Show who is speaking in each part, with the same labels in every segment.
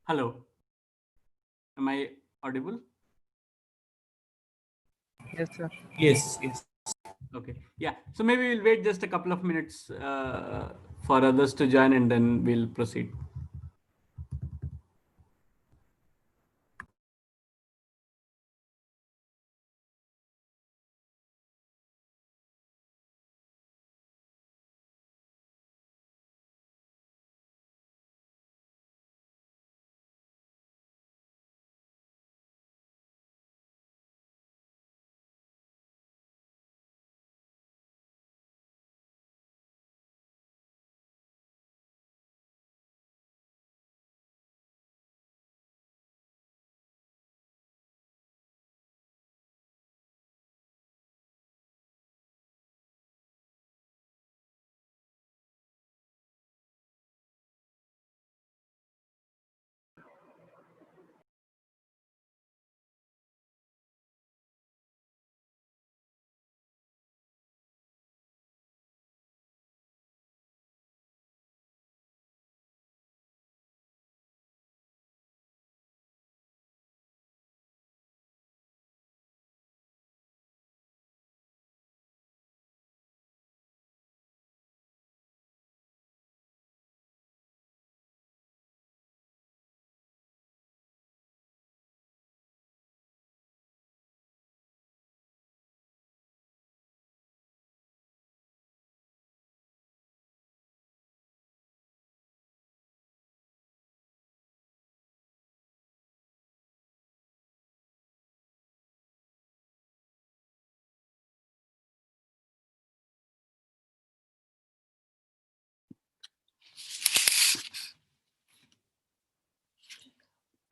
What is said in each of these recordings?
Speaker 1: Hello. Am I audible?
Speaker 2: Yes, sir.
Speaker 3: Yes, yes.
Speaker 1: Okay. Yeah. So maybe we'll wait just a couple of minutes for others to join, and then we'll proceed.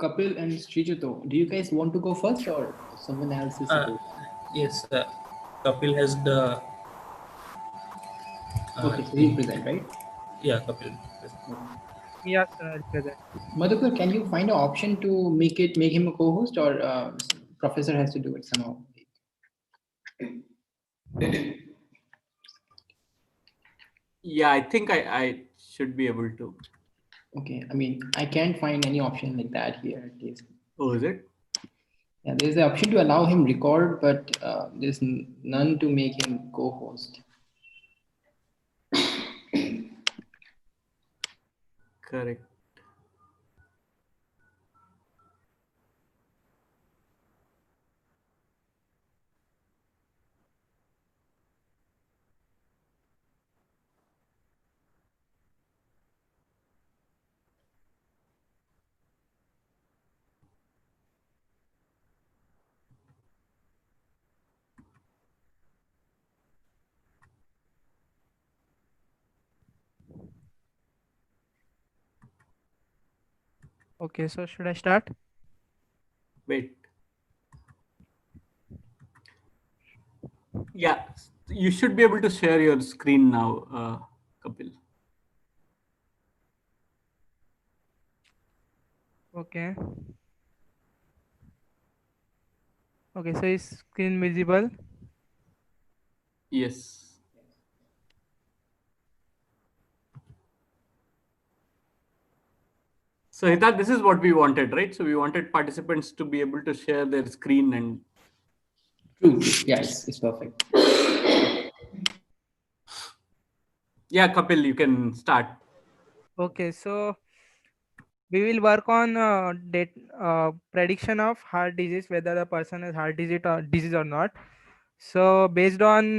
Speaker 4: Kapil and Srijuto, do you guys want to go first or someone else is supposed?
Speaker 3: Yes, Kapil has the.
Speaker 4: Okay, so he'll present, right?
Speaker 3: Yeah, Kapil.
Speaker 4: Okay.
Speaker 2: Yes, sir. I'll present.
Speaker 4: Madhukar, can you find an option to make him a co-host, or professor has to do it somehow?
Speaker 1: Yeah, I think I should be able to.
Speaker 4: Okay, I mean, I can't find any option like that here at least.
Speaker 1: Oh, is it?
Speaker 4: Yeah, there's the option to allow him record, but there's none to make him co-host.
Speaker 1: Correct.
Speaker 2: Okay, so should I start?
Speaker 1: Wait. Yeah, you should be able to share your screen now, Kapil.
Speaker 2: Okay. Okay, so is screen visible?
Speaker 1: Yes. So Hita, this is what we wanted, right? So we wanted participants to be able to share their screen and.
Speaker 4: True. Yeah, it's perfect.
Speaker 1: Yeah, Kapil, you can start.
Speaker 2: Okay, so we will work on prediction of heart disease, whether the person has heart disease or not. So based on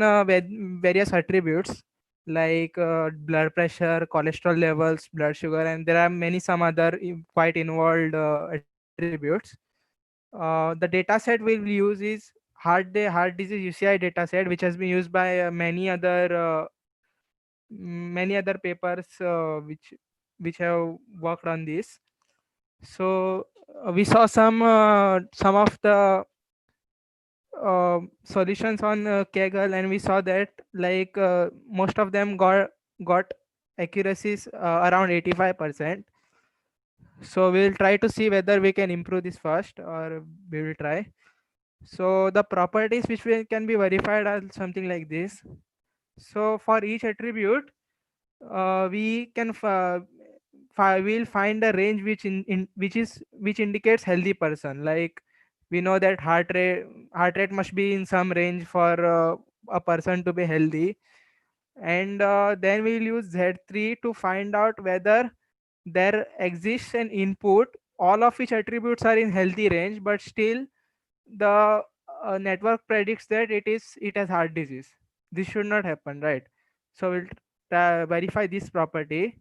Speaker 2: various attributes like blood pressure, cholesterol levels, blood sugar, and there are many some other quite involved attributes. The data set we'll use is heart disease UCI data set, which has been used by many other papers which have worked on this. So we saw some of the solutions on Kaggle, and we saw that like most of them got accuracy is around 85%. So we'll try to see whether we can improve this first, or we will try. So the properties which can be verified are something like this. So for each attribute, we can we'll find a range which indicates healthy person. Like we know that heart rate must be in some range for a person to be healthy, and then we'll use Z3 to find out whether there exists an input, all of which attributes are in healthy range, but still the network predicts that it has heart disease. This should not happen, right? So we'll verify this property.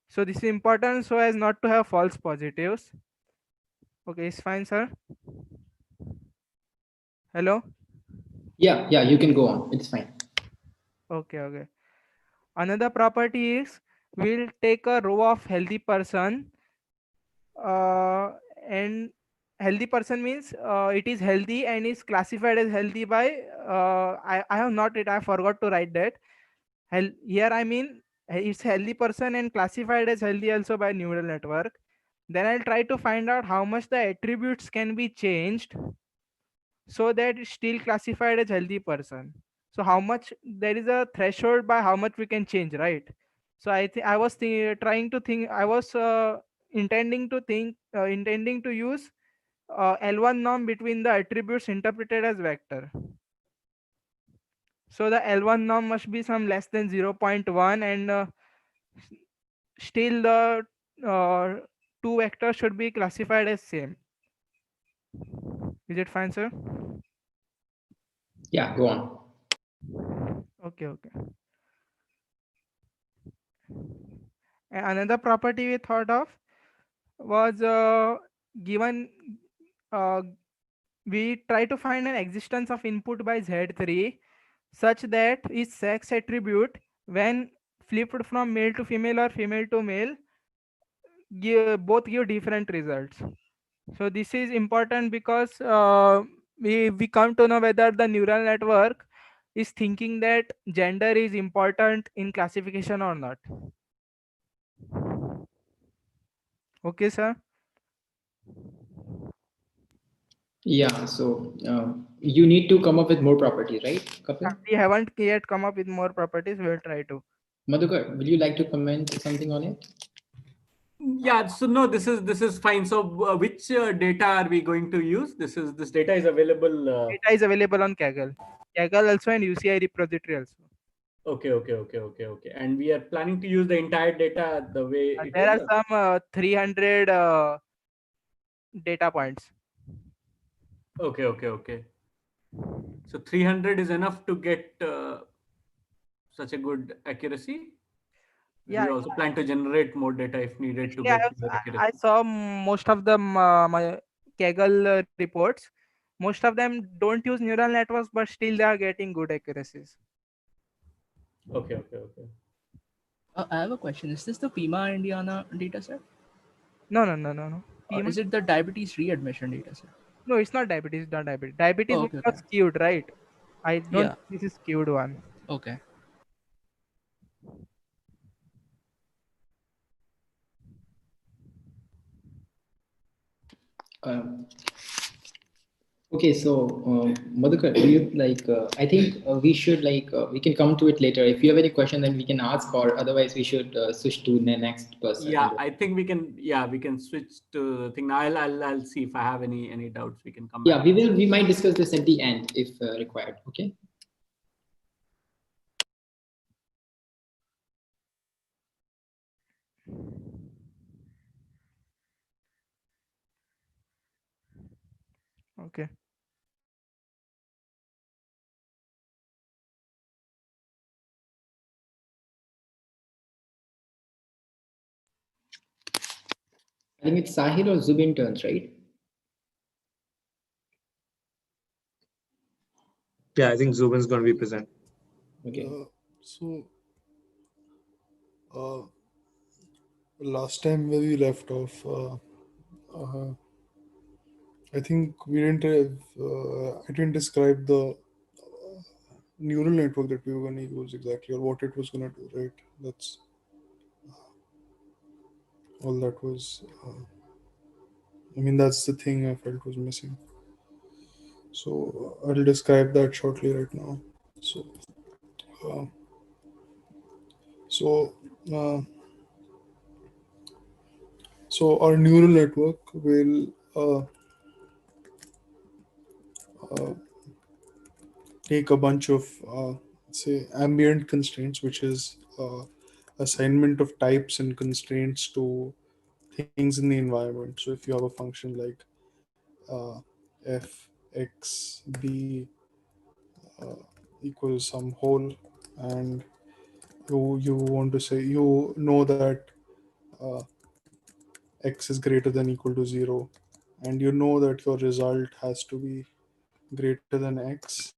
Speaker 2: So this is important so as not to have false positives. Okay, it's fine, sir. Hello.
Speaker 4: Yeah, you can go on. It's fine.
Speaker 2: Okay. Another property is we'll take a row of healthy person, and healthy person means it is healthy and is classified as healthy by I have not it I forgot to write that. Here I mean it's healthy person and classified as healthy also by neural network. Then I'll try to find out how much the attributes can be changed so that it's still classified as healthy person. So how much, there is a threshold by how much we can change, right? So I think I was trying to think, I was intending to use L1 norm between the attributes interpreted as vector. So the L1 norm must be some less than 0.1, and still the two vectors should be classified as same. Is it fine, sir?
Speaker 4: Yeah, go on.
Speaker 2: Okay. And another property we thought of was given uh, we try to find an existence of input by Z3 such that its sex attribute, when flipped from male to female or female to male, both give different results. So this is important because we come to know whether the neural network is thinking that gender is important in classification or not. Okay, sir.
Speaker 4: Yeah, so you need to come up with more properties, right, Kapil?
Speaker 2: We haven't yet come up with more properties. We'll try to.
Speaker 4: Madhukar, will you like to comment something on it?
Speaker 1: Yeah, so no, this is fine. So which data are we going to use? This data is available.
Speaker 2: Data is available on Kaggle. Kaggle also, and UCI repository also.
Speaker 1: Okay. And we are planning to use the entire data the way it
Speaker 2: There
Speaker 1: is.
Speaker 2: are some 300 data points.
Speaker 1: Okay. So 300 is enough to get such a good accuracy.
Speaker 2: Yeah,
Speaker 1: We also plan to generate more data if needed to
Speaker 2: actually,
Speaker 1: get better accuracy.
Speaker 2: I saw most of the my Kaggle reports. Most of them don't use neural networks, but still they are getting good accuracies.
Speaker 1: Okay.
Speaker 5: I have a question. Is this the Pima Indiana dataset?
Speaker 2: No.
Speaker 5: Or
Speaker 2: Pima?
Speaker 5: is it the diabetes readmission dataset?
Speaker 2: No, it's not diabetes. Not diabetes. Diabetes
Speaker 5: Oh,
Speaker 2: was
Speaker 5: okay.
Speaker 2: not skewed, right? I don't
Speaker 5: Yeah.
Speaker 2: think this is skewed one.
Speaker 5: Okay.
Speaker 4: Okay, so Madhukar, do you like? I think we should we can come to it later. If you have any question, then we can ask, or otherwise we should switch to the next person.
Speaker 1: Yeah, I think we can. Yeah, we can switch to the thing now. I'll see if I have any doubts. We can come back.
Speaker 4: Yeah, we will. We might discuss this at the end if required. Okay.
Speaker 2: Okay.
Speaker 4: I think it's Sahil or Zubin turns, right?
Speaker 6: Yeah, I think Zubin's going to be present.
Speaker 4: Okay.
Speaker 7: Last time where we left off, I think we didn't have, I didn't describe the neural network that we were going to use exactly, or what it was going to do, right? That's all that was. I mean, that's the thing I felt was missing. So I'll describe that shortly right now. So, uh, so, uh, so our neural network will uh, take a bunch of say ambient constraints, which is assignment of types and constraints to things in the environment. So if you have a function like f x b equals some whole, and you want to say, you know that uh, x is greater than equal to 0, and you know that your result has to be greater than x,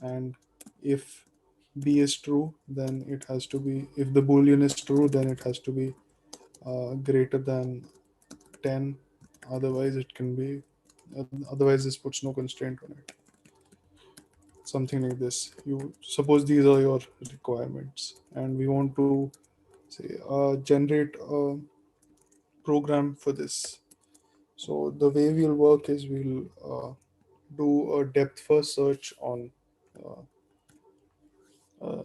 Speaker 7: and if b is true, then it has to be, if the boolean is true, then it has to be greater than 10, otherwise it can be, otherwise this puts no constraint on it. Something like this. You suppose these are your requirements, and we want to say generate a program for this. So the way we'll work is we'll do a depth first search on uh, uh,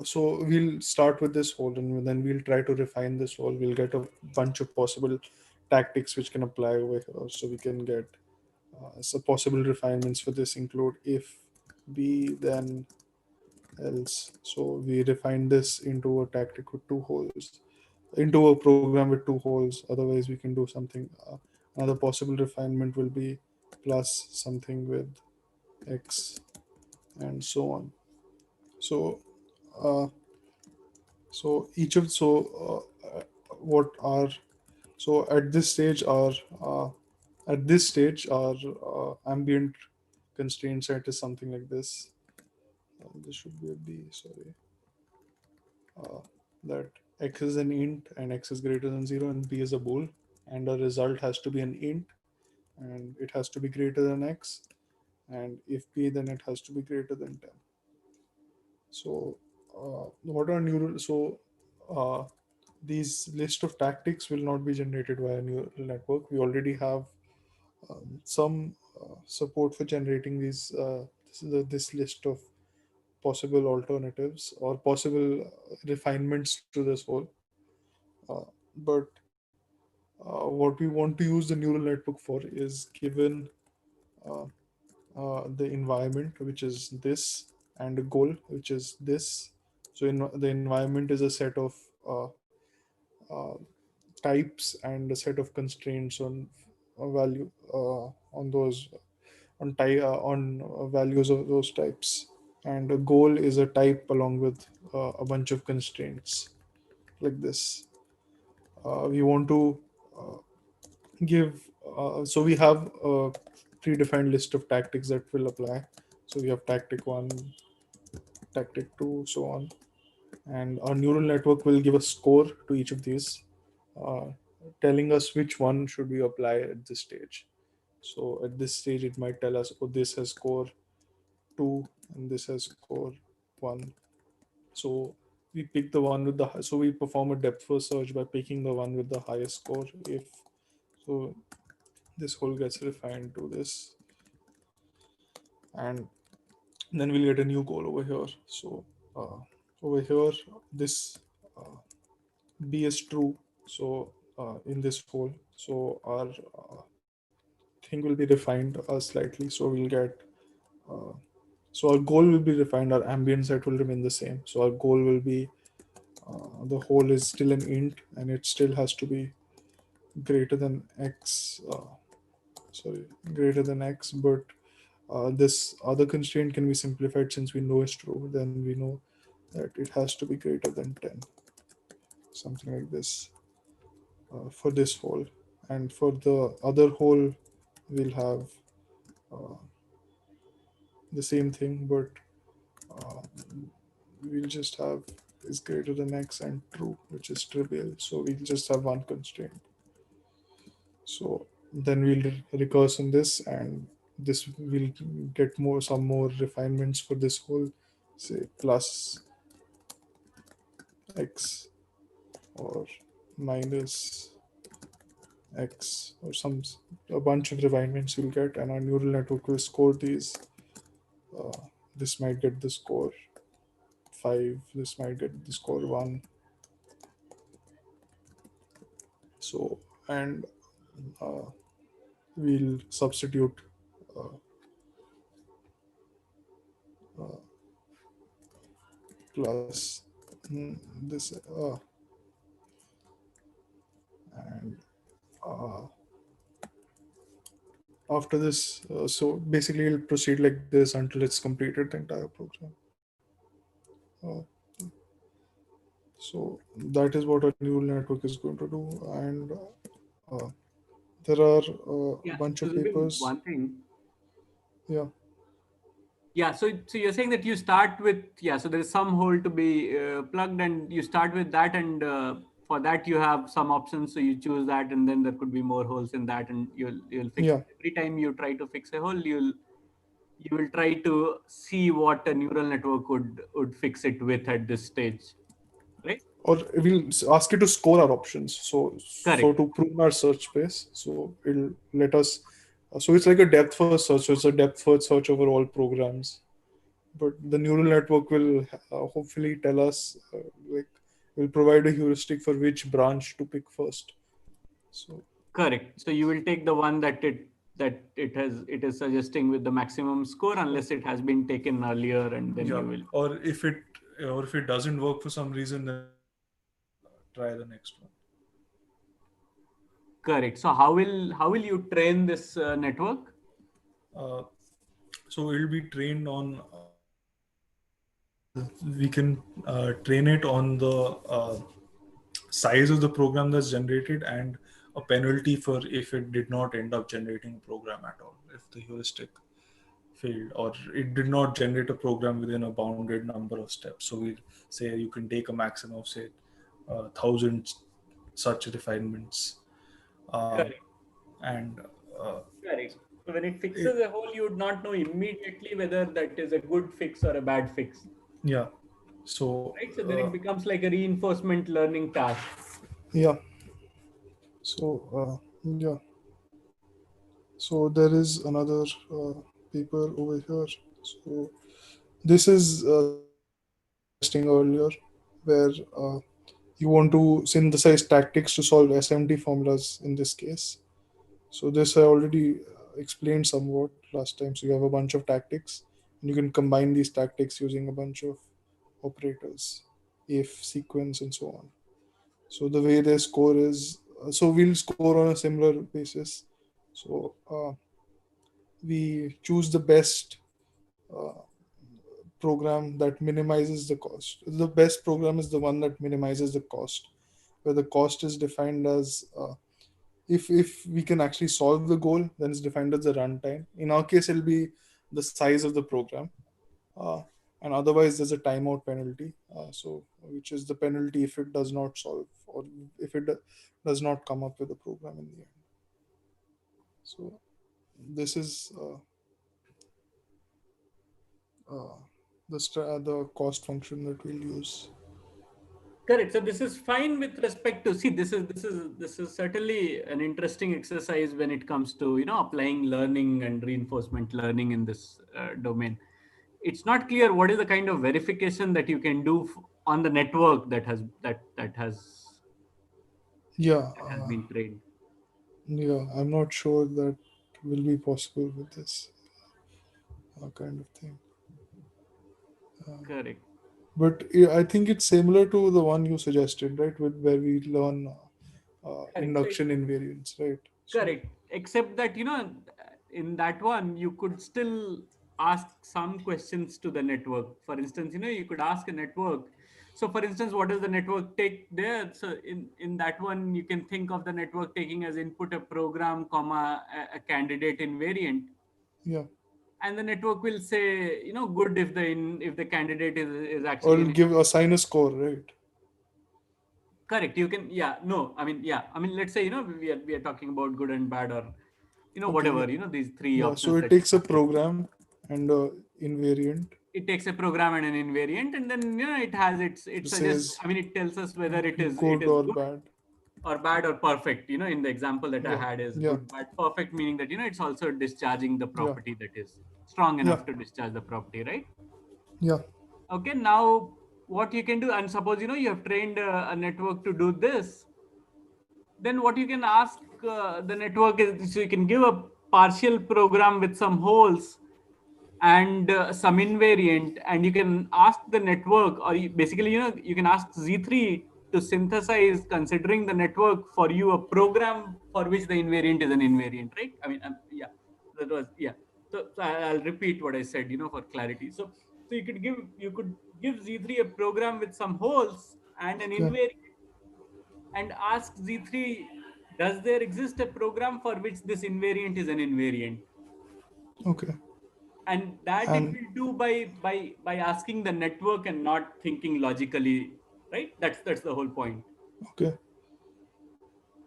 Speaker 7: so we'll start with this hole, and then we'll try to refine this hole. We'll get a bunch of possible tactics which can apply over here, so we can get so possible refinements for this include if b then else. So we refine this into a tactic with two holes, into a program with two holes. Otherwise we can do something, another possible refinement will be plus something with x, and so on. So so each of what are, so uh, at this stage our ambient constraint set is something like this. This should be a b, sorry. That x is an int and x is greater than 0 and b is a bool, and our result has to be an int and it has to be greater than x, and if b, then it has to be greater than 10. So what are neural, so uh, these list of tactics will not be generated via neural network. We already have some support for generating these this list of possible alternatives or possible refinements to this whole. But what we want to use the neural network for is given uh, the environment, which is this, and a goal, which is this. So the environment is a set of uh, types and a set of constraints on value on those on values of those types, and a goal is a type along with a bunch of constraints like this. We want to give so we have a predefined list of tactics that will apply. So we have tactic 1, tactic 2, so on, and our neural network will give a score to each of these, uh, telling us which one should we apply at this stage. So at this stage it might tell us, oh, this has score 2 and this has score 1. So we pick the one with the so we perform a depth first search by picking the one with the highest score. If so, this whole gets refined to this, and then we'll get a new goal over here. So over here, this b is true. So in this hole, so our thing will be refined slightly. So we'll get uh, so our goal will be refined. Our ambient set will remain the same. So our goal will be the hole is still an int, and it still has to be greater than x. Sorry, greater than x, but this other constraint can be simplified since we know it's true. Then we know that it has to be greater than 10, something like this for this hole. And for the other hole, we'll have uh, the same thing, but uh, we'll just have is greater than x and true, which is trivial. So we'll just have one constraint. So then we'll recurse on this, and this will get some more refinements for this whole, say plus x, or minus x or a bunch of refinements you'll get, and our neural network will score these. This might get the score 5, this might get the score 1. So, and we'll substitute plus this and after this, so basically it'll proceed like this until it's completed the entire program. So that is what a neural network is going to do, and there are a bunch of papers.
Speaker 1: One thing.
Speaker 7: Yeah.
Speaker 1: Yeah, so you're saying that you start with, so there is some hole to be plugged, and you start with that, and for that you have some options, so you choose that, and then there could be more holes in that, and you'll fix it. Every time you try to fix a hole, you will try to see what a neural network would fix it with at this stage, right?
Speaker 7: Or we'll ask it to score our options. So to prune our search space, so it'll let us. So it's like a depth first search. So it's a depth first search over all programs. But the neural network will hopefully tell us, will provide a heuristic for which branch to pick first. So
Speaker 1: correct. So you will take the one that it is suggesting with the maximum score, unless it has been taken earlier, and then you will.
Speaker 7: Or if it doesn't work for some reason, then try the next one.
Speaker 1: Correct. So how will you train this network?
Speaker 7: So it'll be trained on. We can train it on the size of the program that's generated, and a penalty for if it did not end up generating a program at all, if the heuristic failed or it did not generate a program within a bounded number of steps. So we say you can take a maximum of, say, 1,000 such refinements. And
Speaker 1: correct. So when it fixes a hole, you would not know immediately whether that is a good fix or a bad fix.
Speaker 7: Yeah. So
Speaker 1: right. So then it becomes like a reinforcement learning task.
Speaker 7: Yeah. So So there is another paper over here. So this is testing earlier, where you want to synthesize tactics to solve SMT formulas in this case. So this I already explained somewhat last time. So you have a bunch of tactics, and you can combine these tactics using a bunch of operators, if, sequence, and so on. So the way they score is, so we'll score on a similar basis. So we choose the best program that minimizes the cost. The best program is the one that minimizes the cost, where the cost is defined as if we can actually solve the goal, then it's defined as the runtime. In our case, it'll be the size of the program, and otherwise there's a timeout penalty. So which is the penalty if it does not solve, or if it does not come up with a program in the end. So this is the cost function that we'll use.
Speaker 1: Correct. So this is fine with respect to, see, this is certainly an interesting exercise when it comes to applying learning and reinforcement learning in this domain. It's not clear what is the kind of verification that you can do on the network that has been trained.
Speaker 7: Yeah, I'm not sure that will be possible with this kind of thing.
Speaker 1: Correct.
Speaker 7: But I think it's similar to the one you suggested, right? With where we learn induction invariance, right?
Speaker 1: Correct. Except that in that one you could still ask some questions to the network. For instance, you could ask a network. So for instance, what does the network take there? So in that one, you can think of the network taking as input a program, comma, a candidate invariant.
Speaker 7: Yeah.
Speaker 1: And the network will say, good if the candidate is actually.
Speaker 7: Or assign a score, right?
Speaker 1: Correct. You can, let's say, we are talking about good and bad, or, whatever, these three options.
Speaker 7: So it takes a program and invariant.
Speaker 1: It takes a program and an invariant, and then, it has it suggests, it tells us whether it is
Speaker 7: good or bad.
Speaker 1: or bad or perfect, in the example that I
Speaker 7: Yeah,
Speaker 1: had is
Speaker 7: yeah.
Speaker 1: good, bad, perfect, meaning that, it's also discharging the
Speaker 7: Yeah.
Speaker 1: property that is strong enough
Speaker 7: Yeah.
Speaker 1: to discharge the property, right?
Speaker 7: Yeah.
Speaker 1: Okay, now what you can do, and suppose, you have trained a network to do this, then what you can ask the network is, so you can give a partial program with some holes and some invariant, and you can ask the network, or basically, you can ask Z3 to synthesize, considering the network, for you a program for which the invariant is an invariant, right? I mean, yeah, that was, yeah. So I'll repeat what I said, for clarity. So you could give Z3 a program with some holes and an
Speaker 7: Yeah.
Speaker 1: invariant, and ask Z3, does there exist a program for which this invariant is an invariant?
Speaker 7: Okay.
Speaker 1: And that it
Speaker 7: And
Speaker 1: will do by asking the network and not thinking logically, right? That's the whole point.
Speaker 7: okay.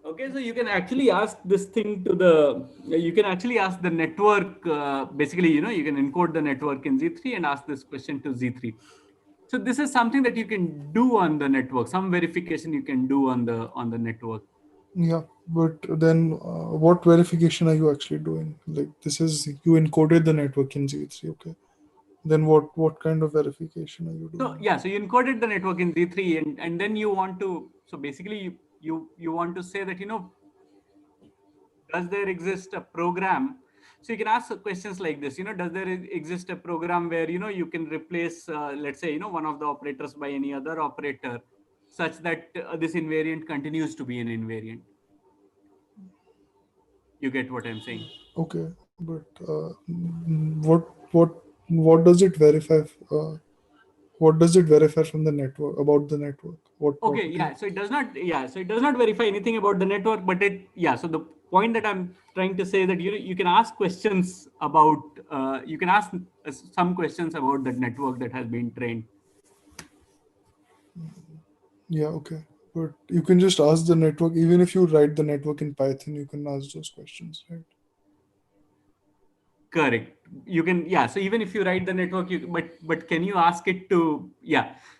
Speaker 1: Okay, so you can actually ask this thing to the, you can actually ask the network, basically, you can encode the network in Z3 and ask this question to Z3. So this is something that you can do on the network, some verification you can do on the network.
Speaker 7: Yeah, but then what verification are you actually doing? Like, this is, you encoded the network in Z3, okay. Then what kind of verification are you
Speaker 1: So
Speaker 7: doing?
Speaker 1: yeah, so you encoded the network in Z3, and then you want to, so basically you want to say that, does there exist a program? So you can ask questions like this, does there exist a program where, you can replace, let's say, one of the operators by any other operator, such that this invariant continues to be an invariant? You get what I'm saying?
Speaker 7: Okay, but what does it verify? What does it verify from the network, about the network? What
Speaker 1: Okay,
Speaker 7: it
Speaker 1: yeah, so it does not, verify anything about the network, but so the point that I'm trying to say, that you can ask questions about, you can ask some questions about that network that has been trained.
Speaker 7: Yeah, okay. But you can just ask the network, even if you write the network in Python, you can ask those questions, right?
Speaker 1: Correct. You can, so even if you write the network, but can you ask it to,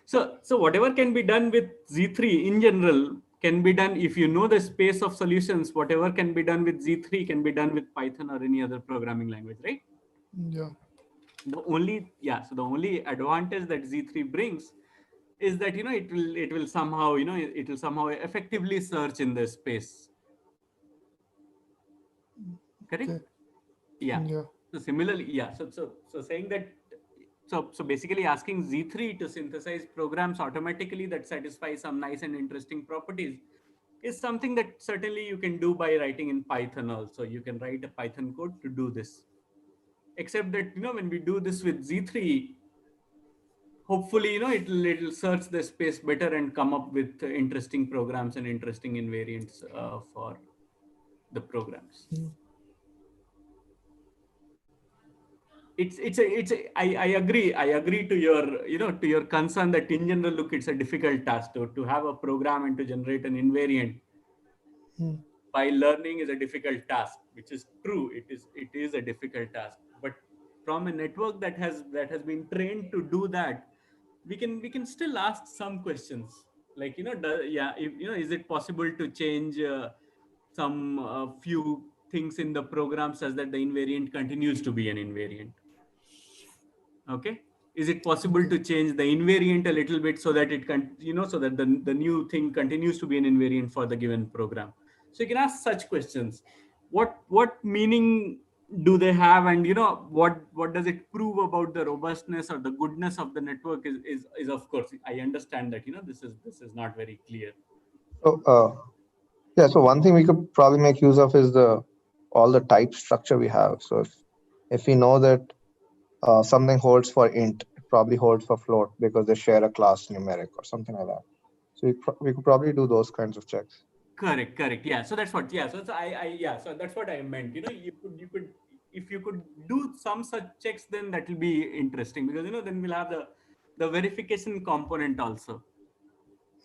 Speaker 1: so whatever can be done with Z3 in general can be done, if you know the space of solutions. Whatever can be done with Z3 can be done with Python or any other programming language, right?
Speaker 7: Yeah.
Speaker 1: So the only advantage that Z3 brings is that, it will somehow, it will somehow effectively search in the space. Correct?
Speaker 7: Okay.
Speaker 1: Yeah.
Speaker 7: Yeah.
Speaker 1: So similarly, so saying that, so basically asking Z3 to synthesize programs automatically that satisfy some nice and interesting properties is something that certainly you can do by writing in Python also. You can write a Python code to do this. Except that, when we do this with Z3, hopefully, it'll search the space better and come up with interesting programs and interesting invariants for the programs. I agree to your, to your concern that in general, look, it's a difficult task to have a program and to generate an invariant by learning is a difficult task, which is true. It is a difficult task, but from a network that has been trained to do that, we can still ask some questions, like, is it possible to change some few things in the program such that the invariant continues to be an invariant? Okay, is it possible to change the invariant a little bit so that it can, so that the new thing continues to be an invariant for the given program? So you can ask such questions. What meaning do they have, and what does it prove about the robustness or the goodness of the network is of course, I understand that, this is not very clear.
Speaker 6: So, yeah, so one thing we could probably make use of is all the type structure we have. So if we know that something holds for int, it probably holds for float because they share a class numeric or something like that. So we could probably do those kinds of checks.
Speaker 1: Correct. Yeah. So that's what. Yeah. So so that's what I meant. You could, if you could do some such checks, then that will be interesting, because then we'll have the verification component also.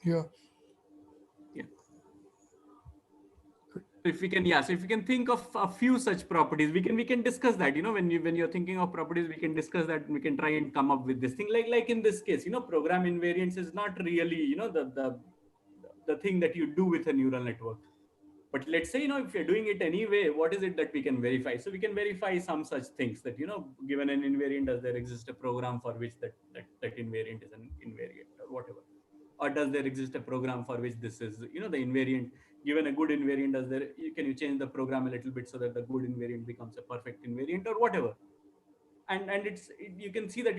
Speaker 7: Yeah.
Speaker 1: Yeah. So if we can, so if we can think of a few such properties, we can discuss that. When you're thinking of properties, we can discuss that. And we can try and come up with this thing. Like in this case, program invariance is not really, the thing that you do with a neural network. But let's say, if you're doing it anyway, what is it that we can verify? So we can verify some such things that, given an invariant, does there exist a program for which that invariant is an invariant or whatever? Or does there exist a program for which this is, the invariant, given a good invariant, can you change the program a little bit so that the good invariant becomes a perfect invariant or whatever? And you can see that,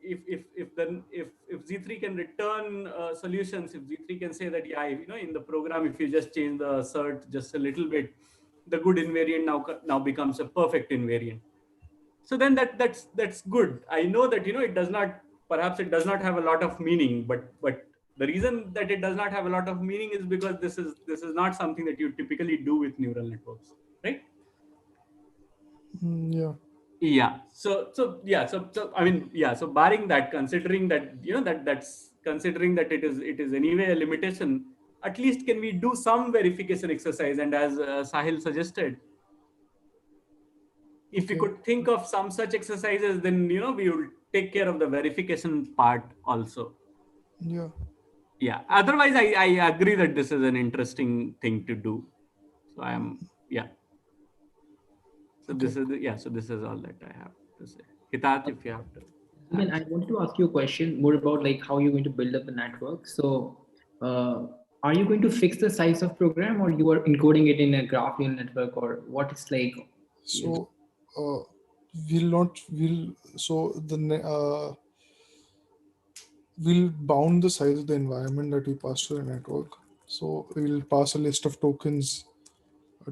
Speaker 1: if Z3 can return solutions, if Z3 can say that, in the program, if you just change the assert just a little bit, the good invariant now becomes a perfect invariant. So then that's good. I know that, perhaps it does not have a lot of meaning, but the reason that it does not have a lot of meaning is because this is not something that you typically do with neural networks, right?
Speaker 7: Yeah.
Speaker 1: Yeah. So I mean, yeah. So barring that, considering that, that's considering that it is anyway a limitation, at least can we do some verification exercise? And as Sahil suggested, if we could think of some such exercises, then, we will take care of the verification part also.
Speaker 7: Yeah.
Speaker 1: Yeah. Otherwise, I agree that this is an interesting thing to do. So yeah. So this is all that I have to say. Hitat, if you have to.
Speaker 4: Again, I wanted to ask you a question more about like how you're going to build up the network. So, are you going to fix the size of program, or you are encoding it in a graph neural network, or what is like?
Speaker 7: So, we'll bound the size of the environment that we pass to the network. So we'll pass a list of tokens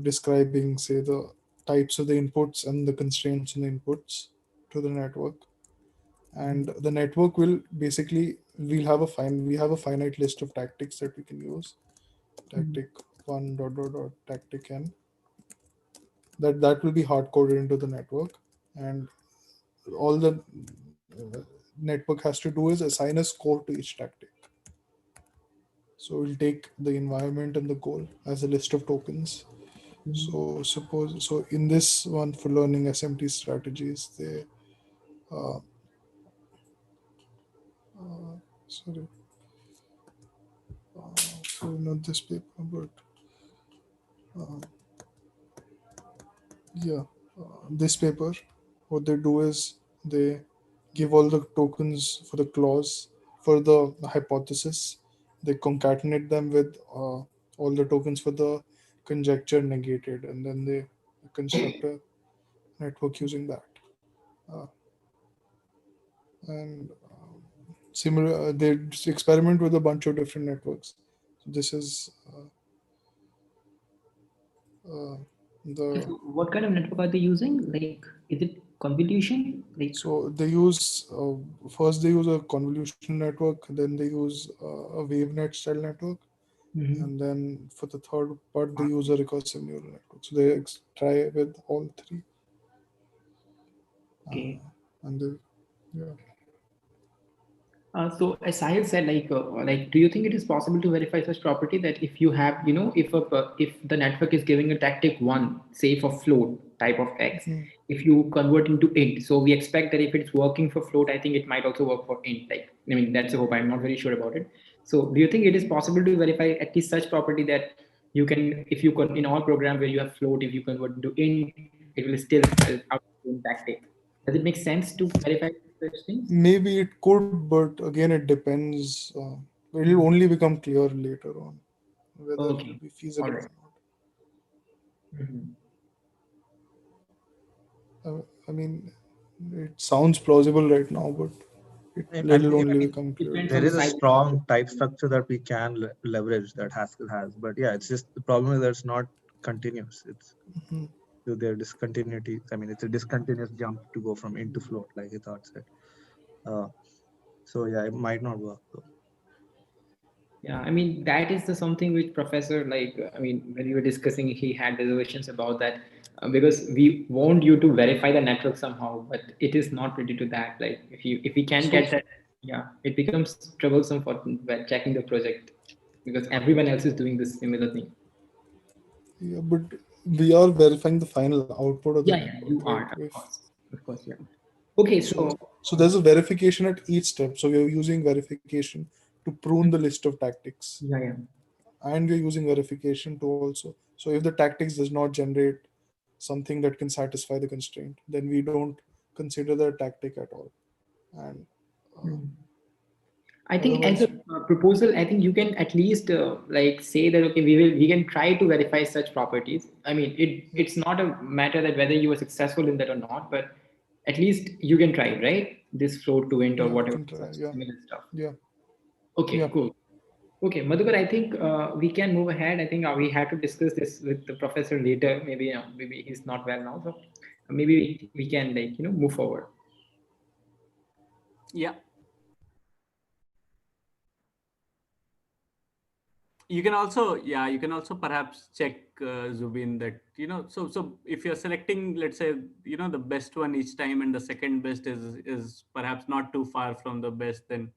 Speaker 7: describing, say, the types of the inputs and the constraints in the inputs to the network. And the network will basically, we have a finite list of tactics that we can use. Tactic 1 ... tactic n. That will be hard coded into the network, and all the network has to do is assign a score to each tactic. So we'll take the environment and the goal as a list of tokens. So in this one for learning SMT strategies, they sorry, not this paper, but this paper, what they do is they give all the tokens for the clause for the hypothesis. They concatenate them with all the tokens for the conjecture negated, and then they construct a network using that. And similar, they just experiment with a bunch of different networks. So this is
Speaker 4: What kind of network are they using? Like, is it convolution? Like,
Speaker 7: so they use first they use a convolutional network, then they use a WaveNet style network, and then for the third part they use a recursive neural network. So they try with all three.
Speaker 4: okay.
Speaker 7: And they, yeah.
Speaker 4: So as Sahil said, like, do you think it is possible to verify such property that if you have, if the network is giving a tactic 1, say for float type of X, if you convert into int, so we expect that if it's working for float, I think it might also work for int. Like, I mean, that's a hope. I'm not very sure about it. So do you think it is possible to verify at least such property that you can, if you can, in all programs where you have float, if you convert into int, it will still out tactic. Does it make sense to verify such things?
Speaker 7: Maybe it could, but again, it depends. It will only become clear later on whether it will be feasible or not. I mean, it sounds plausible right now, but it will only become clear.
Speaker 6: There is a strong type structure that we can leverage that Haskell has, but yeah, it's just the problem is that it's not continuous. It's their discontinuity. I mean, it's a discontinuous jump to go from int to float, like Hitat said. So yeah, it might not work though.
Speaker 4: Yeah, I mean, that is the something which professor, like, I mean, when we were discussing, he had reservations about that because we want you to verify the network somehow, but it is not ready to that. Like, if we can get that, yeah, it becomes troublesome for checking the project because everyone else is doing this similar thing.
Speaker 7: Yeah, but we are verifying the final output of the network.
Speaker 4: Yeah, you
Speaker 7: right?
Speaker 4: are, of course, yeah. Okay,
Speaker 7: so there's a verification at each step. So we are using verification to prune the list of tactics.
Speaker 4: Yeah.
Speaker 7: and we're using verification to also. So if the tactics does not generate something that can satisfy the constraint, then we don't consider the tactic at all. And
Speaker 4: I think as
Speaker 7: otherwise,
Speaker 4: a proposal, I think you can at least like say that okay, we can try to verify such properties. I mean, it's not a matter that whether you were successful in that or not, but at least you can try, right? This float to int or
Speaker 7: yeah, we
Speaker 4: whatever
Speaker 7: can try.
Speaker 4: such
Speaker 7: Yeah,
Speaker 4: similar stuff.
Speaker 7: yeah,
Speaker 4: Okay,
Speaker 7: yeah.
Speaker 4: cool. Okay, Madhukar, I think we can move ahead. I think we have to discuss this with the professor later. Maybe maybe he's not well now, so maybe we can like move forward.
Speaker 1: Yeah. You can also, yeah, you can also perhaps check, Zubin, that, so if you're selecting, let's say, the best one each time and the second best is perhaps not too far from the best, then,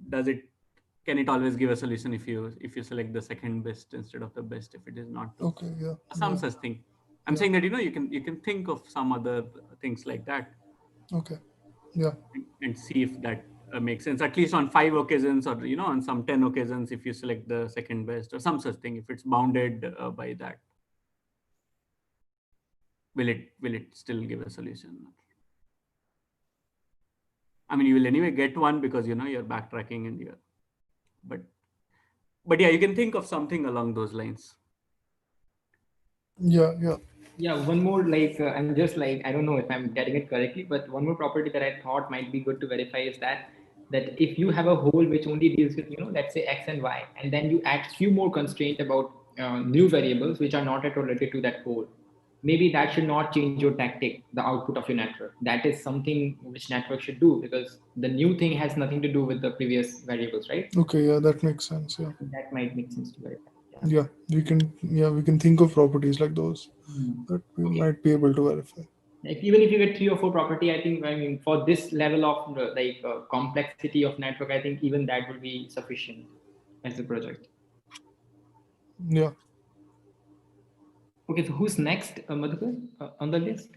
Speaker 1: does it, can it always give a solution if you select the second best instead of the best, if it is not too
Speaker 7: Okay, yeah,
Speaker 1: some
Speaker 7: yeah,
Speaker 1: such thing? I'm
Speaker 7: yeah.
Speaker 1: saying that, you can think of some other things like that
Speaker 7: Okay, yeah,
Speaker 1: and see if that makes sense, at least on 5 occasions, or on some 10 occasions, if you select the second best or some such thing, if it's bounded by that, will it still give a solution? I mean, you will anyway get one because you're backtracking and you're but yeah, you can think of something along those lines.
Speaker 7: yeah, yeah.
Speaker 4: Yeah, one more like I'm just like I don't know if I'm getting it correctly, but one more property that I thought might be good to verify is that if you have a whole which only deals with let's say x and y, and then you add few more constraints about new variables which are not at all related to that whole, maybe that should not change your tactic, the output of your network. That is something which network should do because the new thing has nothing to do with the previous variables, right?
Speaker 7: Okay, yeah, that makes sense. Yeah,
Speaker 4: That might make sense to verify.
Speaker 7: yeah. We can think of properties like those that we
Speaker 4: Okay.
Speaker 7: might be able to verify.
Speaker 4: Like even if you get 3 or 4 property, I think I mean for this level of complexity of network, I think even that will be sufficient as a project.
Speaker 7: Yeah.
Speaker 4: Okay, so who's next, Madhukar, on the list?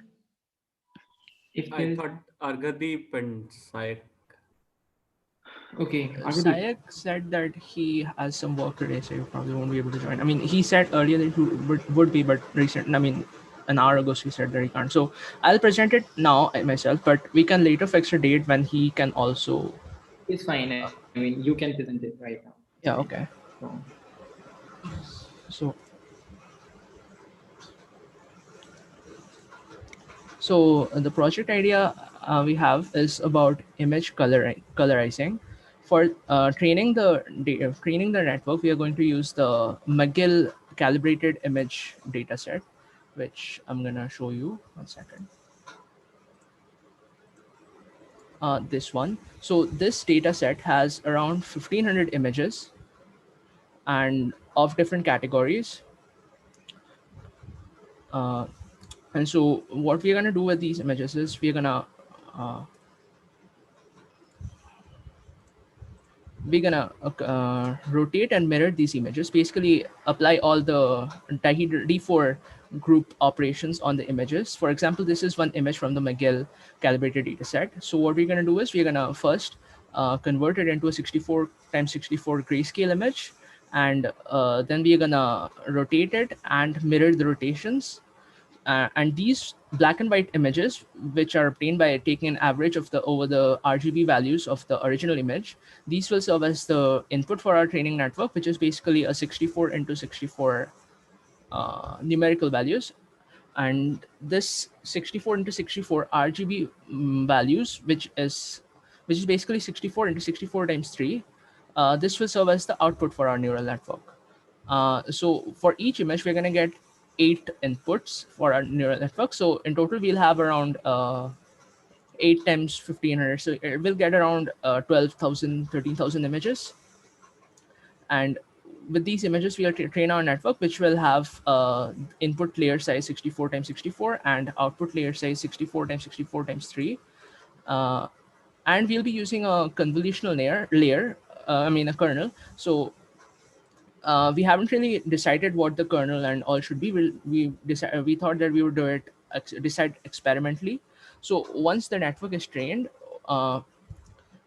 Speaker 4: If
Speaker 1: I
Speaker 4: there's
Speaker 1: thought Argadeep and Sai.
Speaker 4: okay, Argadeep.
Speaker 5: Sayak said that he has some work today, so you probably won't be able to join. I mean, he said earlier that he would be, but I mean, an hour ago, he said that he can't. So I'll present it now myself, but we can later fix a date when he can also.
Speaker 4: It's fine. I mean, you can present it right now. It's
Speaker 5: Yeah,
Speaker 4: fine.
Speaker 5: okay.
Speaker 4: So,
Speaker 5: So, the project idea we have is about image colorizing. For training the network, we are going to use the McGill calibrated image dataset, which I'm gonna show you 1 second. This one. So this dataset has around 1,500 images and of different categories. And so what we're gonna do with these images is uh, we're gonna rotate and mirror these images, basically apply all the D4 group operations on the images. For example, this is one image from the McGill calibrated dataset. So what we're gonna do is we're gonna first convert it into a 64 times 64 grayscale image, and then we're gonna rotate it and mirror the rotations. And these black and white images, which are obtained by taking an average of the over the RGB values of the original image, these will serve as the input for our training network, which is basically a 64 into 64 numerical values. And this 64 into 64 RGB values, which is basically 64 into 64 times 3, this will serve as the output for our neural network. So for each image, we're going to get 8 inputs for our neural network. So in total, we'll have around 8 times 1,500. So we'll get around 12,000, 13,000 images. And with these images, we'll train our network, which will have input layer size 64 times 64 and output layer size 64 times 64 times 3. And we'll be using a convolutional layer, a kernel. So we haven't really decided what the kernel and all should be. We thought that we would do it decide experimentally. So once the network is trained, what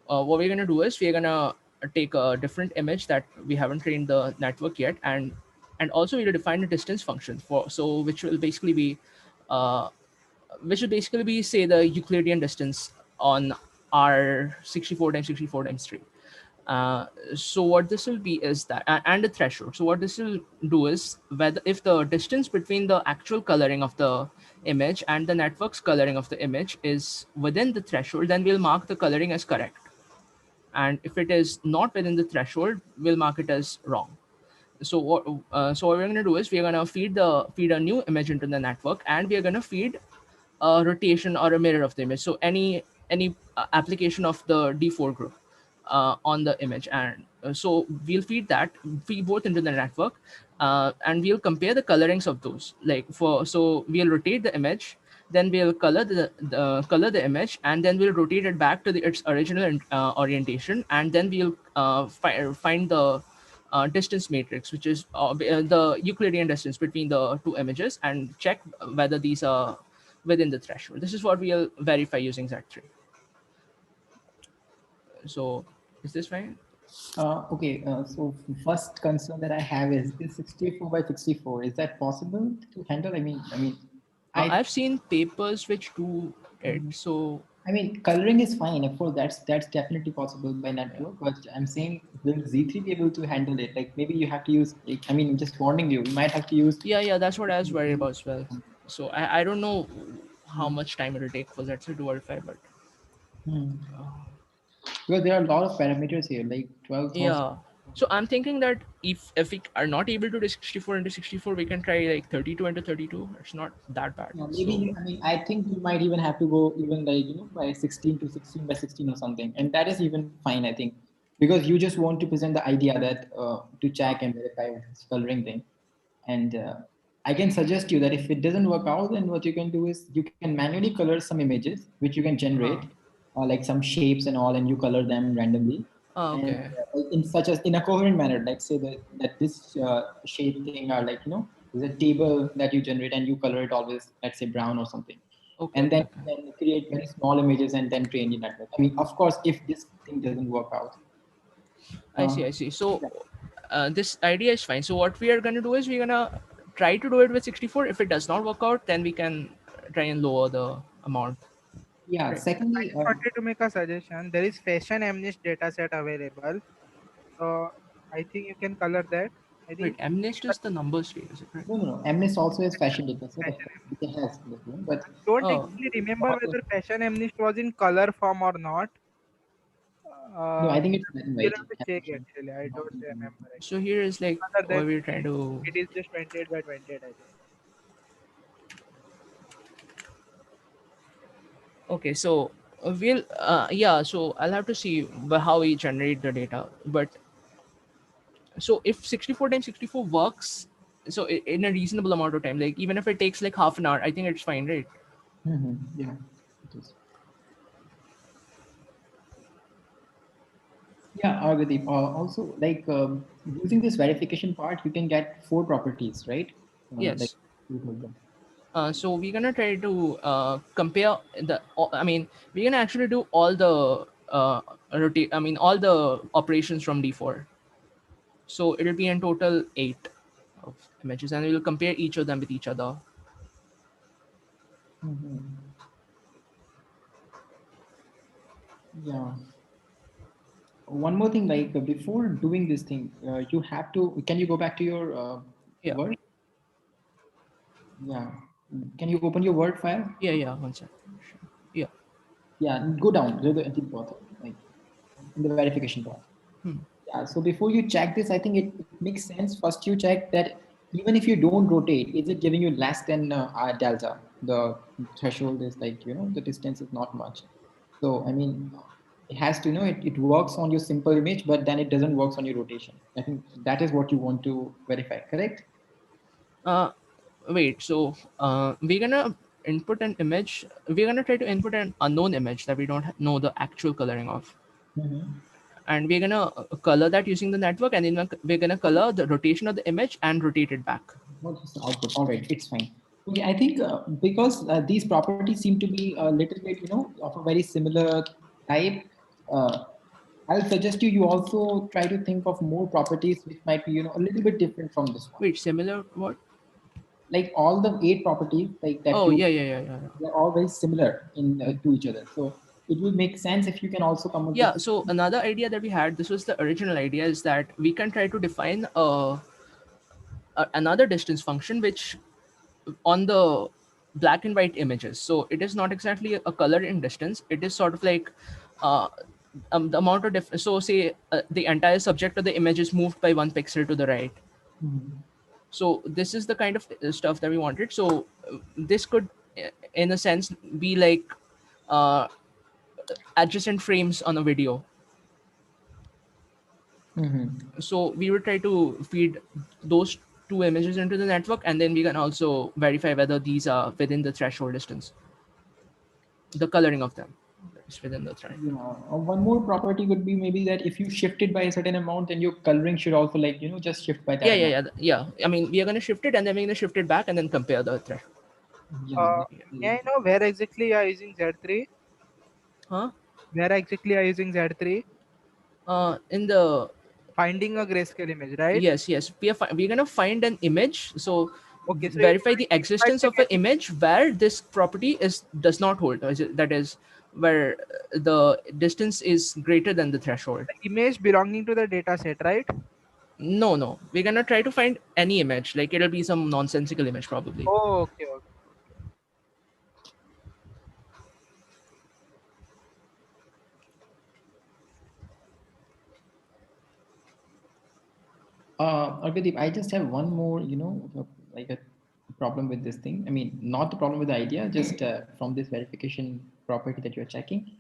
Speaker 5: we're gonna do is we're gonna take a different image that we haven't trained the network yet, and also we'll define a distance function for, so which will basically be say the Euclidean distance on our 64 times 64 times 3. So what this will be is that, and the threshold. So what this will do is, whether if the distance between the actual coloring of the image and the network's coloring of the image is within the threshold, then we'll mark the coloring as correct. And if it is not within the threshold, we'll mark it as wrong. So what we're going to do is we're going to feed a new image into the network, and we're going to feed a rotation or a mirror of the image. So any application of the D4 group on the image, and so we'll feed both into the network, and we'll compare the colorings of those. So we'll rotate the image, then we'll color the image, and then we'll rotate it back to its original orientation, and then we'll find the distance matrix, which is the Euclidean distance between the two images, and check whether these are within the threshold. This is what we'll verify using Z3. So is this fine?
Speaker 4: Okay, so first concern that I have is 64 by 64. Is that possible to handle?
Speaker 5: I've seen papers which do it. So
Speaker 4: I mean, coloring is fine. Of course, that's definitely possible by network. But I'm saying, will Z3 be able to handle it? Like maybe you have to use. Like, I mean, just warning you, you might have to use.
Speaker 5: yeah, that's what I was worried about as well. So I don't know how much time it will take for Z3 to verify, but
Speaker 4: Because there are a lot of parameters here, like 12,000.
Speaker 5: yeah. So I'm thinking that if we are not able to do 64 into 64, we can try like 32 into 32. It's not that bad.
Speaker 4: Yeah, maybe I mean, I think you might even have to go even like by 16 to 16 by 16 or something, and that is even fine, I think, because you just want to present the idea that to check and verify this coloring thing. And I can suggest you that if it doesn't work out, then what you can do is you can manually color some images which you can generate, like some shapes and all, and you color them randomly.
Speaker 5: Okay.
Speaker 4: And in a coherent manner, like say that this shape thing are like there's a table that you generate and you color it always, let's say brown or something.
Speaker 5: Okay.
Speaker 4: And then create very small images and then train the network. I mean, of course, if this thing doesn't work out.
Speaker 5: I see. So this idea is fine. So what we are going to do is we're going to try to do it with 64. If it does not work out, then we can try and lower the amount.
Speaker 4: Yeah.
Speaker 5: Right.
Speaker 4: Secondly,
Speaker 2: I wanted to make a suggestion. There is fashion MNIST dataset available. So I think you can color that. I
Speaker 5: Wait,
Speaker 2: think
Speaker 5: MNIST is the numbers tree, is it right?
Speaker 4: no. MNIST also has fashion data set.
Speaker 2: fashion
Speaker 4: It has this one, but
Speaker 2: don't
Speaker 5: Oh.
Speaker 2: exactly remember whether fashion MNIST was in color form or not.
Speaker 4: no, I think it's black and
Speaker 2: We'll
Speaker 4: white.
Speaker 2: have to check actually. I don't remember.
Speaker 5: So here is like
Speaker 2: Other
Speaker 5: what
Speaker 2: than
Speaker 5: we're trying to.
Speaker 2: it is just 28 by 28, I think.
Speaker 5: Okay, so we'll so I'll have to see how we generate the data. But so if 64 times 64 works, so in a reasonable amount of time, like even if it takes like half an hour, I think it's fine, right?
Speaker 4: Yeah, it is. Yeah, Argadeep. Also, like using this verification part, you can get 4 properties, right?
Speaker 5: Yes.
Speaker 4: Like you told them.
Speaker 5: So we're gonna try to compare we're gonna actually do all the all the operations from D4. So it'll be in total 8 of images, and we'll compare each of them with each other.
Speaker 4: Yeah. One more thing, like before doing this thing, you have to. Can you go back to your
Speaker 5: Yeah.
Speaker 4: Word? Yeah. Can you open your Word file?
Speaker 5: Yeah. One second. Yeah.
Speaker 4: Yeah. Go down to the bottom, like in the verification part. Yeah. So before you check this, I think it makes sense. First, you check that even if you don't rotate, is it giving you less than delta? The threshold is like the distance is not much. So I mean, it has to it works on your simple image, but then it doesn't works on your rotation. I think that is what you want to verify. Correct?
Speaker 5: Wait. So we're gonna input an image. We're gonna try to input an unknown image that we don't know the actual coloring of. And we're gonna color that using the network, and then we're gonna color the rotation of the image and rotate it back.
Speaker 4: What is the output? All right, it's fine. Okay, I think because these properties seem to be a little bit, of a very similar type, I'll suggest you also try to think of more properties which might be, a little bit different from this one.
Speaker 5: Wait, similar what?
Speaker 4: Like all the 8 properties, like that
Speaker 5: Oh, yeah.
Speaker 4: they're all very similar in to each other. So it will make sense if you can also come up
Speaker 5: Yeah,
Speaker 4: with.
Speaker 5: so another idea that we had, this was the original idea, is that we can try to define another distance function which on the black and white images. So it is not exactly a color in distance. It is sort of like uh, the amount of so say the entire subject of the image is moved by 1 pixel to the right.
Speaker 4: Mhm.
Speaker 5: So this is the kind of stuff that we wanted. So this could, in a sense, be like uh, adjacent frames on a video.
Speaker 4: Mhm.
Speaker 5: So we would try to feed those two images into the network, and then we can also verify whether these are within the threshold distance. The coloring of them is within the threshold.
Speaker 4: Yeah. One more property would be maybe that if you shift it by a certain amount, then your coloring should also like, just shift by that amount.
Speaker 5: Yeah. I mean, we are going to shift it, and then we're going to shift it back, and then compare the threshold.
Speaker 4: Yeah.
Speaker 2: May I know where exactly you are using Z3?
Speaker 5: Huh?
Speaker 2: Where exactly are you using Z3?
Speaker 5: In the
Speaker 2: Finding a grayscale image, right?
Speaker 5: yes, we're going to find an image. So
Speaker 2: Okay, so it
Speaker 5: verify the
Speaker 2: identifies
Speaker 5: existence
Speaker 2: the
Speaker 5: of an image where this property does not hold. That is where the distance is greater than the threshold.
Speaker 2: image belonging to the data set, right?
Speaker 5: No. We're gonna try to find any image. Like it'll be some nonsensical image probably.
Speaker 2: Oh, okay.
Speaker 4: Argadeep, I just have one more, like a problem with this thing. I mean, not the problem with the idea, just from this verification property that you're checking.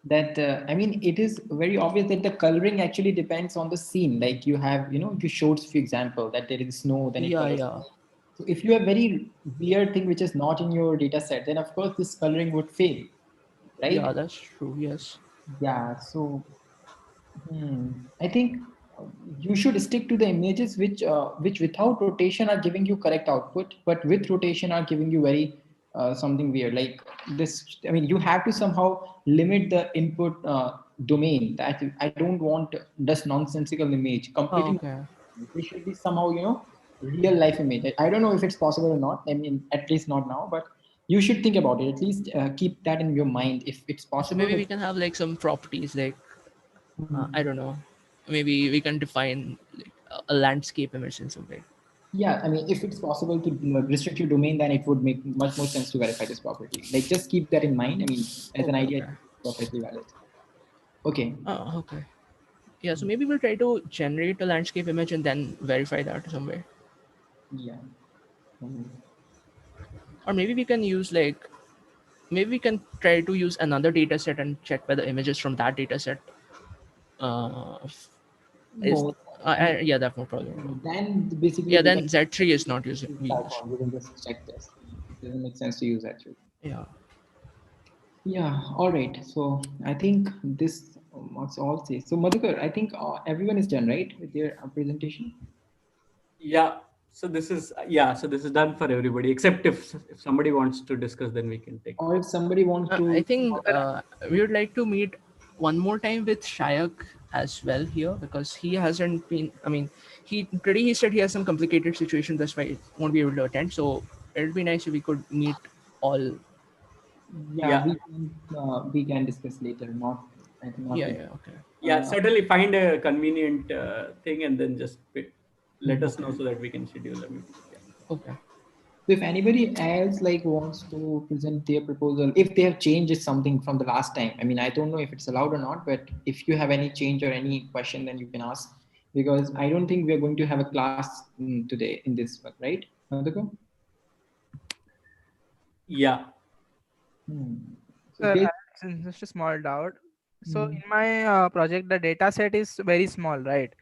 Speaker 4: That I mean, it is very obvious that the coloring actually depends on the scene. Like you have, you showed for example that there is snow, then it colors.
Speaker 5: Yeah.
Speaker 4: So if you have very weird thing which is not in your data set, then of course this coloring would fail,
Speaker 5: Yeah,
Speaker 4: right?
Speaker 5: that's true. Yes.
Speaker 4: Yeah. So I think you should stick to the images which without rotation are giving you correct output, but with rotation are giving you very something weird. Like this, I mean, you have to somehow limit the input domain. That I don't want just nonsensical image.
Speaker 5: Oh,
Speaker 4: Completely,
Speaker 5: okay.
Speaker 4: they should be somehow real life image. I don't know if it's possible or not. I mean, at least not now, but you should think about it. At least keep that in your mind. If it's
Speaker 5: So
Speaker 4: possible,
Speaker 5: maybe
Speaker 4: that
Speaker 5: we can have like some properties like I don't know. Maybe we can define like a landscape image in some way.
Speaker 4: yeah, I mean, if it's possible to restrict your domain, then it would make much more sense to verify this property. Like, just keep that in mind. I mean, as an idea,
Speaker 5: Okay.
Speaker 4: it's perfectly valid. Okay.
Speaker 5: Oh, okay. Yeah, so maybe we'll try to generate a landscape image and then verify that somewhere.
Speaker 4: Yeah. Mhm.
Speaker 5: Or maybe we can use like maybe we can try to use another data set and check whether images from that data set uh, is
Speaker 4: No,
Speaker 5: yeah, that's no problem.
Speaker 4: then basically
Speaker 5: Yeah,
Speaker 4: it
Speaker 5: then
Speaker 4: becomes
Speaker 5: Z3 is not using
Speaker 4: a
Speaker 5: being used.
Speaker 4: platform. You can just check this. It doesn't make sense to use actually.
Speaker 5: Yeah.
Speaker 4: Yeah. All right. So I think this must all say. So Madhukar, I think everyone is done, right, with their presentation.
Speaker 1: Yeah. So this is done for everybody, except if somebody wants to discuss, then we can take.
Speaker 4: Or if somebody wants
Speaker 5: I
Speaker 4: to,
Speaker 5: think we would like to meet one more time with Shayak as well here because he hasn't been. I mean, he said he has some complicated situation. That's why he won't be able to attend. So it'd be nice if we could meet all.
Speaker 4: yeah,
Speaker 1: Yeah.
Speaker 4: we can discuss later. Not, I think not.
Speaker 5: Yeah. Okay.
Speaker 1: Yeah.
Speaker 4: Uh,
Speaker 1: Certainly find a convenient thing and then just let us know
Speaker 5: Okay.
Speaker 1: so that we can schedule a meeting. Yeah.
Speaker 5: Okay.
Speaker 4: So if anybody else like wants to present their proposal, if they have changed something from the last time, I mean, I don't know if it's allowed or not, but if you have any change or any question, then you can ask because I don't think we are going to have a class today in this one, right, Madhukar?
Speaker 1: Yeah.
Speaker 4: Hmm. So
Speaker 2: Sir,
Speaker 4: okay.
Speaker 2: I have just a small doubt. So in my project, the data set is very small, right?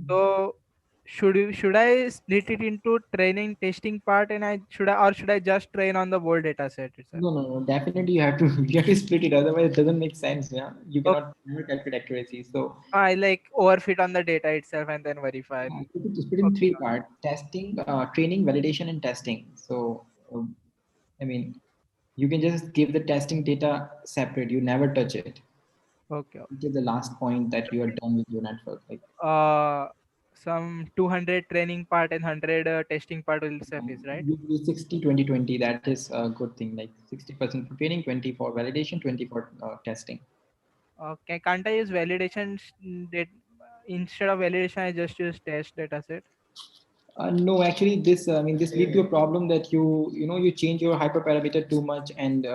Speaker 2: So should I split it into training testing part, and should I just train on the whole data set itself?
Speaker 4: No. Definitely, you have to you have to split it. Otherwise, it doesn't make sense. Yeah, you
Speaker 2: Okay.
Speaker 4: cannot never calculate accuracy. So
Speaker 2: I like overfit on the data itself and then verify.
Speaker 4: split in three parts: testing, training, validation, and testing. So I mean, you can just give the testing data separate. You never touch it.
Speaker 2: Okay.
Speaker 4: Until the last point that you are done with your network. Like
Speaker 2: Some 200 training part and 100 testing part will suffice, right?
Speaker 4: you do 60, 20, 20. That is a good thing. Like 60% for training, 20 for validation, 20 for testing.
Speaker 2: Okay, can't I use validation that instead of validation I just use test data set?
Speaker 4: No, actually, this this lead to a problem that you change your hyperparameter too much, and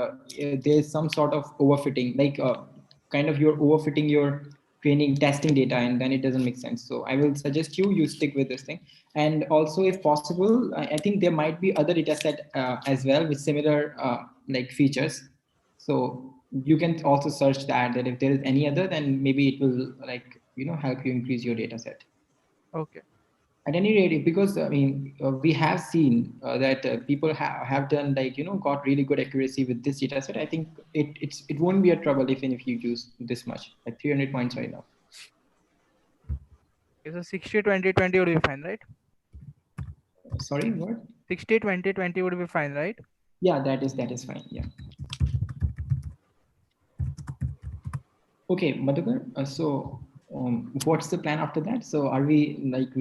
Speaker 4: there's some sort of overfitting, like kind of you're overfitting your training testing data, and then it doesn't make sense. So I will suggest you stick with this thing, and also if possible, I think there might be other data set as well with similar like features. So you can also search that if there is any other, then maybe it will like help you increase your data set.
Speaker 2: Okay.
Speaker 4: At any rate, because we have seen that people have done like got really good accuracy with this data set. I think it won't be a trouble even if you use this much, like 300 points right now.
Speaker 2: Okay, so 60 20 20 would be fine, right?
Speaker 4: Sorry, what?
Speaker 2: 60 20 20 would be fine, right?
Speaker 4: Yeah, that is fine. Yeah. Okay, Madhukar. So what's the plan after that? So are we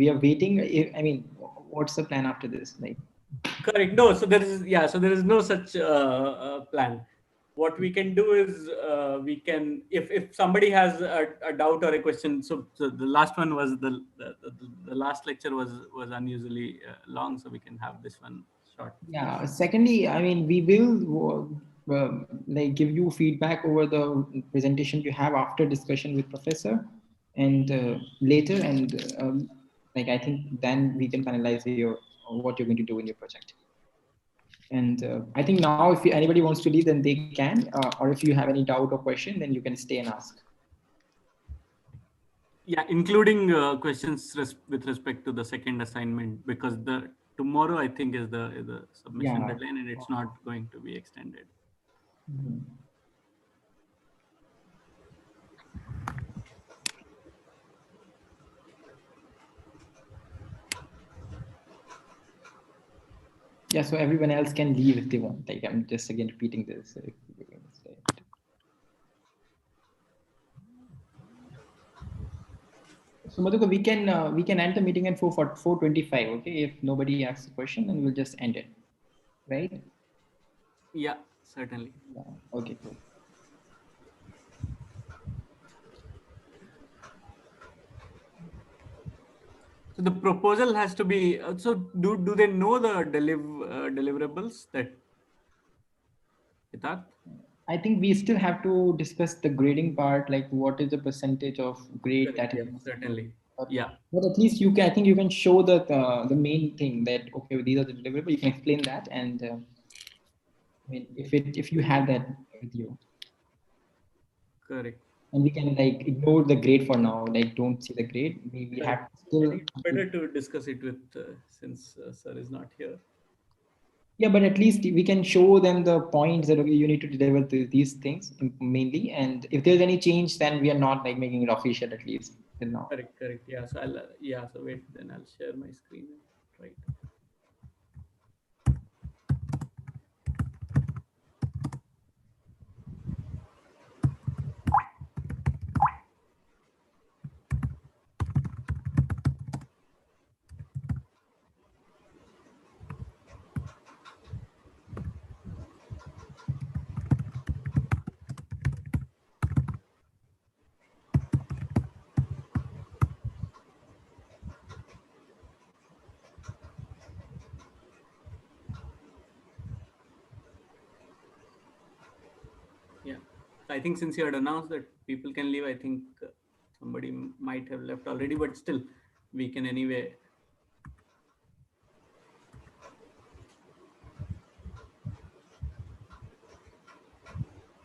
Speaker 4: are waiting? What's the plan after this? Like.
Speaker 1: Correct. No, so there is no such plan. What we can do is we can, if somebody has a doubt or a question. So the last one was the last lecture was unusually long, so we can have this one short.
Speaker 4: Yeah. Secondly, we will like give you feedback over the presentation you have after discussion with professor, and later, and like I think then we can finalize your what you're going to do in your project. And I think now, if anybody wants to leave, then they can, or if you have any doubt or question, then you can stay and ask.
Speaker 1: Yeah, including questions with respect to the second assignment, because the tomorrow I think is the submission
Speaker 4: Yeah.
Speaker 1: deadline, and it's not going to be extended.
Speaker 4: Mhm. Yeah, so everyone else can leave if they want. Like I'm just again repeating this. If you're going to stay. So Madhuka, we can end the meeting at 4:25. Okay, if nobody asks a question, then we'll just end it, right?
Speaker 1: Yeah, certainly.
Speaker 4: Yeah. Okay, cool.
Speaker 1: So the proposal has to be. So do they know the deliverables that? Hitat?
Speaker 4: I think we still have to discuss the grading part, like what is the percentage of grade
Speaker 1: Correct,
Speaker 4: that
Speaker 1: yeah,
Speaker 4: is.
Speaker 1: certainly.
Speaker 4: But,
Speaker 1: Yeah.
Speaker 4: but at least you can. I think you can show that the main thing that okay, these are the deliverables. You can explain that, and if you have that with you,
Speaker 1: Correct.
Speaker 4: and we can like ignore the grade for now. Like don't see the grade. We
Speaker 1: Correct.
Speaker 4: have
Speaker 1: I
Speaker 4: still.
Speaker 1: think it's better to discuss it with since sir is not here.
Speaker 4: Yeah, but at least we can show them the points that okay, you need to deliver these things mainly, and if there's any change, then we are not like making it official at least till now.
Speaker 1: Correct. Correct. Yeah. So I'll yeah. So wait, then I'll share my screen. Right. Yeah. I think since you had announced that people can leave, I think somebody might have left already, but still, we can anyway.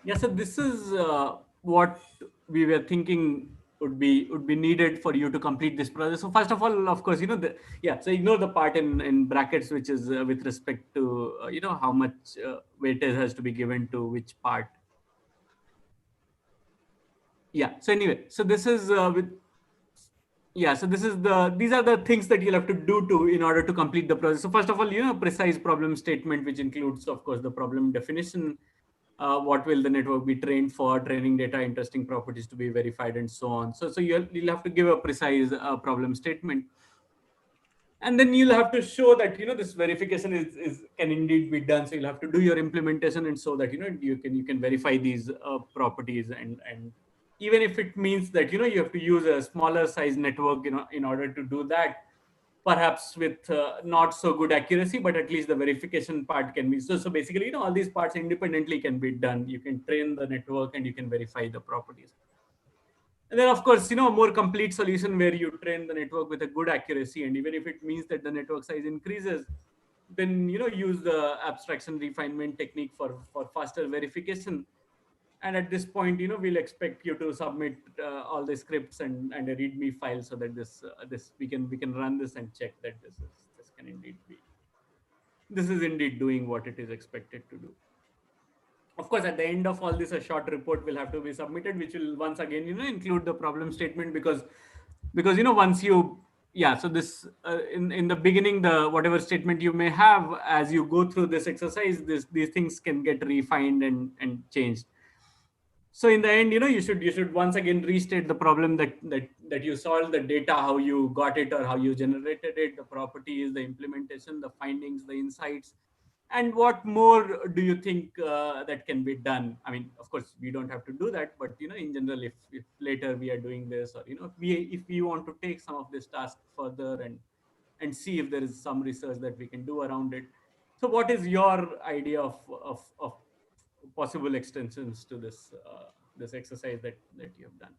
Speaker 1: Yeah. So this is what we were thinking would be needed for you to complete this process. So first of all, of course, so ignore the part in brackets, which is with respect to how much weightage has to be given to which part. Yeah. So anyway, so this is so these are the things that you'll have to do in order to complete the process. So first of all, precise problem statement, which includes, of course, the problem definition, what will the network be trained for, training data, interesting properties to be verified, and so on. So you'll have to give a precise problem statement. And then you'll have to show that, this verification can indeed be done. So you'll have to do your implementation and so that, you can verify these properties. And even if it means that, you have to use a smaller size network, in order to do that, perhaps with not so good accuracy, but at least the verification part can be. So basically, all these parts independently can be done. You can train the network and you can verify the properties. And then, of course, a more complete solution where you train the network with a good accuracy. And even if it means that the network size increases, then, use the abstraction refinement technique for faster verification. And at this point, we'll expect you to submit all the scripts and a README file so that this we can run this and check that this is indeed doing what it is expected to do. Of course, at the end of all this, a short report will have to be submitted, which will once again, include the problem statement because once you, so this in the beginning, the whatever statement you may have, as you go through this exercise, these things can get refined and changed. So in the end, you should once again restate the problem that you solved, the data, how you got it or how you generated it, the properties, the implementation, the findings, the insights, and what more do you think that can be done? I mean, of course, we don't have to do that, but in general, if later we are doing this, or if we want to take some of this task further and see if there is some research that we can do around it. So, what is your idea of possible extensions to this this exercise that you have done?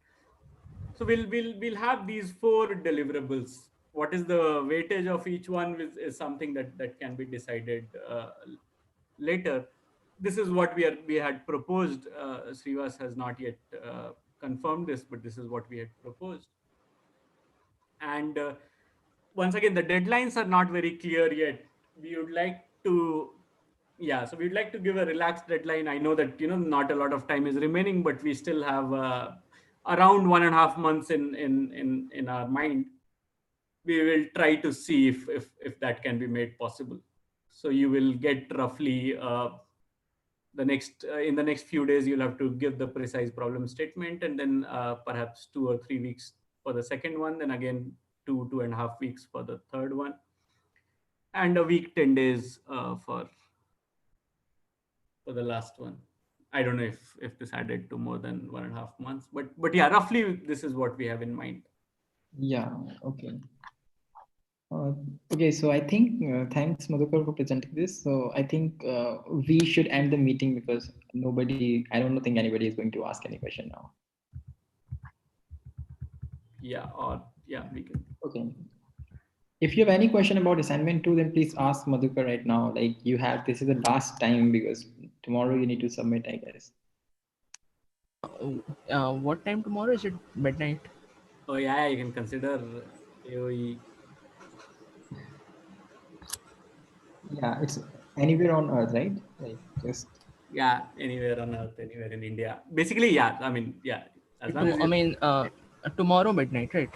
Speaker 1: So we'll have these 4 deliverables. What is the weightage of each one is something that can be decided later. This is what we had proposed. Srivas has not yet confirmed this, but this is what we had proposed. And once again, the deadlines are not very clear yet. We would like to, so we'd like to give a relaxed deadline. I know that not a lot of time is remaining, but we still have around 1.5 months in our mind. We will try to see if that can be made possible. So you will get roughly in the next few days, you'll have to give the precise problem statement, and then perhaps 2 or 3 weeks for the second one, then again 2.5 weeks for the third one, and a week 10 days for the last one. I don't know if this added to more than 1.5 months, but yeah, roughly this is what we have in mind.
Speaker 4: Yeah. Okay. Okay, so I think thanks Madhukar for presenting this. So I think we should end the meeting because I don't think anybody is going to ask any question now.
Speaker 1: Yeah, we can.
Speaker 4: Okay. If you have any question about assignment 2, then please ask Madhukar right now. Like this is the last time because tomorrow you need to submit, I guess.
Speaker 5: What time tomorrow? Is it midnight?
Speaker 1: Oh yeah, you can consider AOE.
Speaker 4: Yeah, it's anywhere on Earth, right? Like just.
Speaker 1: Yeah, anywhere on Earth, anywhere in India. Basically, yeah. I mean, yeah. As long as
Speaker 5: Tomorrow midnight, right?